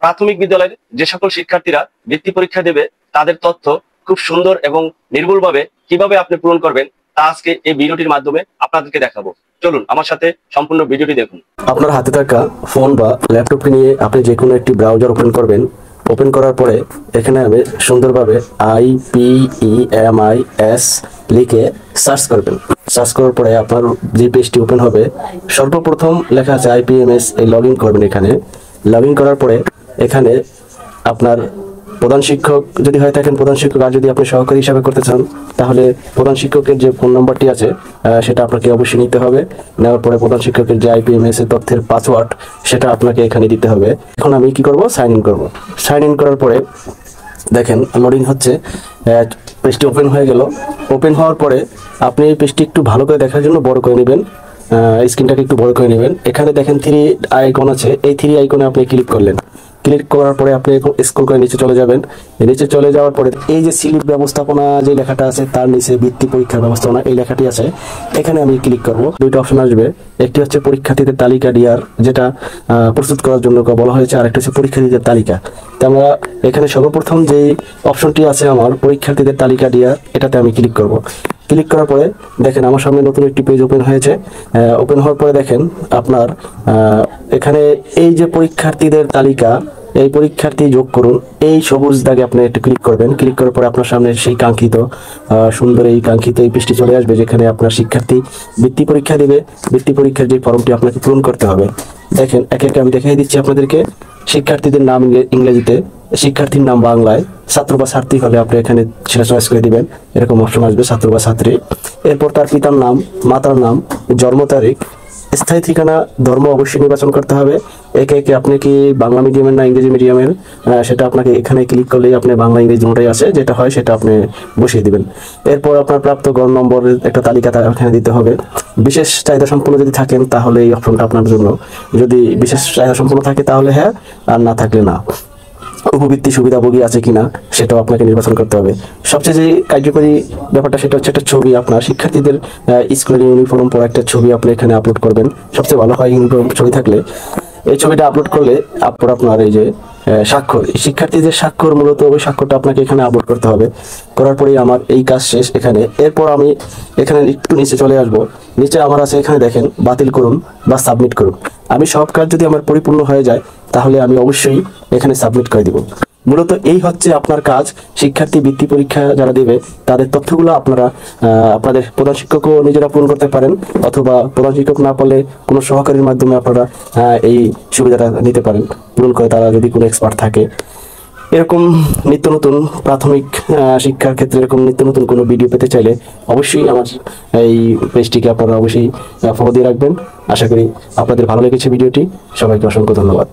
প্রাথমিক বিদ্যালয়ের যে সকল শিক্ষার্থীরা বৃত্তি পরীক্ষা দেবে তাদের তথ্য খুব সুন্দর এবং নির্ভুলভাবে কিভাবে আপনি পূরণ করবেন তা আজকে এই ভিডিওটির মাধ্যমে আপনাদেরকে দেখাবো। চলুন আমার সাথে সম্পূর্ণ ভিডিওটি দেখুন। আপনার হাতে থাকা ফোন বা ল্যাপটপকে নিয়ে আপনি যে কোনো একটি ব্রাউজার ওপেন করবেন। ওপেন করার পরে এখানে আমি সুন্দরভাবে IPEMIS লিখে সার্চ করবেন। সার্চ করার পরে আপনার যে পেজটি ওপেন হবে সর্বপ্রথম লেখা আছে IPMS, এই লগ ইন করবেন। এখানে লগ ইন করার পরে এখানে আপনার প্রধান শিক্ষক যদি হয়ে থাকেন প্রধান শিক্ষক, আর যদি আপনি সহকারী হিসাবে করতে চান তাহলে প্রধান শিক্ষকের যে ফোন নাম্বারটি আছে সেটা আপনাকে অবশ্যই নিতে হবে। নেওয়ার পরে প্রধান শিক্ষকের যে IPMS এর তথ্যের পাসওয়ার্ড সেটা আপনাকে এখানে দিতে হবে। এখন আমি কি করব, সাইন ইন করব। সাইন ইন করার পরে দেখেন লোডিং হচ্ছে, পেজটি ওপেন হয়ে গেল। ওপেন হওয়ার পরে আপনি এই পেজটি একটু ভালো করে দেখার জন্য বড় করে নেবেন, স্ক্রিনটাকে একটু বড় করে নেবেন। এখানে দেখেন 3 আইকন আছে, এই 3 আইকনে আপনি ক্লিক করলেন। ক্লিক করার পরে আপনি এখন স্ক্রল করে নিচে চলে যাবেন। নিচে চলে যাওয়ার পরে এই যে সিলিপ ব্যবস্থাপনা যে লেখাটা আছে তার নিচে বৃত্তি পরীক্ষার ব্যবস্থাপনা এই লেখাটি আছে, এখানে আমি ক্লিক করব। দুইটা অপশন আসবে, একটি হচ্ছে পরীক্ষার্থীদের তালিকা ডিআর যেটা প্রস্তুত করার জন্য বলা হয়েছে, আর একটা হচ্ছে পরীক্ষার্থীদের তালিকা। তো আমরা এখানে সর্বপ্রথম যে অপশনটি আছে আমার পরীক্ষার্থীদের তালিকা ডিআর, এটাতে আমি ক্লিক করব। ক্লিক করার পরে দেখেন আমার সামনে নতুন একটি পেজ ওপেন হয়েছে। ওপেন হওয়ার পরে দেখেন আপনার এখানে এই যে পরীক্ষার্থীদের তালিকা, এই পরীক্ষার্থী যোগ করুন, এই সবুজ দাগে আপনি একটু ক্লিক করবেন। ক্লিক করার পরে আপনার সামনে সেই কাঙ্ক্ষিত সুন্দর এই কাঙ্ক্ষিত এই পেজটি চলে আসবে, যেখানে আপনার শিক্ষার্থী বৃত্তি পরীক্ষা দিবে। বৃত্তি পরীক্ষার যে ফর্মটি আপনাকে পূরণ করতে হবে দেখেন একে একে আমি দেখিয়ে দিচ্ছি আপনাদেরকে। শিক্ষার্থীদের নাম ইংরেজিতে, শিক্ষার্থীর নাম বাংলায়, ছাত্র বা ছাত্রী হলে আপনি এখানে সেটা চয়েস করে দিবেন, এরকম অপশন আসবে ছাত্র বা ছাত্রী। এরপর তার পিতার নাম, মাতার নাম, জন্ম তারিখ, স্থায়ী ঠিকানা, ধর্ম অবশ্যই নির্বাচন করতে হবে। একে একে আপনি কি বাংলা মিডিয়ামের না ইংরেজি মিডিয়ামের সেটা আপনাকে এখানে ক্লিক করলেই আপনি বাংলা ইংরেজি দুটোই আছে, যেটা হয় সেটা আপনি বসিয়ে দিবেন। এরপর আপনার প্রাপ্ত গড় নম্বরের একটা তালিকা এখানে দিতে হবে। বিশেষ চাহিদা সম্পন্ন যদি থাকেন তাহলে এই অপশনটা আপনার জন্য, যদি বিশেষ চাহিদা সম্পন্ন থাকে তাহলে হ্যাঁ, আর না থাকলে না। উপবৃত্তি সুবিধাভোগী আছে কিনা সেটাও আপনাকে নির্বাচন করতে হবে। সবচেয়ে যে কার্যকরী ব্যাপারটা সেটা হচ্ছে একটা ছবি, আপনার শিক্ষার্থীদের স্কুলের ইউনিফর্ম পরা একটা ছবি আপনি এখানে আপলোড করবেন। সবচেয়ে ভালো হয় ইউনিফর্ম ছবি থাকলে। এই ছবিটা আপলোড করলে আপনার এই যে স্বাক্ষর, শিক্ষার্থীদের স্বাক্ষর, মূলত ওই স্বাক্ষরটা আপনাকে এখানে আপলোড করতে হবে। করার পরেই আমার এই কাজ শেষ এখানে। এরপর আমি এখানে একটু নিচে চলে আসব। নিচে আমার আছে এখানে দেখেন বাতিল করুন বা সাবমিট করুন। আমি সব কাজ যদি আমার পরিপূর্ণ হয়ে যায় তাহলে আমি অবশ্যই এখানে সাবমিট করে দিব। মূলত এই হচ্ছে আপনার কাজ। শিক্ষার্থী বৃত্তি পরীক্ষা যারা দেবে তাদের তথ্যগুলো আপনারা আপনাদের প্রধান শিক্ষকও নিজেরা পূরণ করতে পারেন, অথবা প্রধান শিক্ষক না পারলে কোনো সহকারীর মাধ্যমে আপনারা এই সুবিধাটা নিতে পারেন পূরণ করে, তারা যদি কোনো এক্সপার্ট থাকে। এরকম নিত্য নতুন প্রাথমিক শিক্ষার ক্ষেত্রে এরকম নিত্য নতুন কোনো ভিডিও পেতে চাইলে অবশ্যই আমার এই পেজটিকে আপনারা অবশ্যই ফলো দিয়ে রাখবেন। আশা করি আপনাদের ভালো লেগেছে ভিডিওটি। সবাইকে অসংখ্য ধন্যবাদ।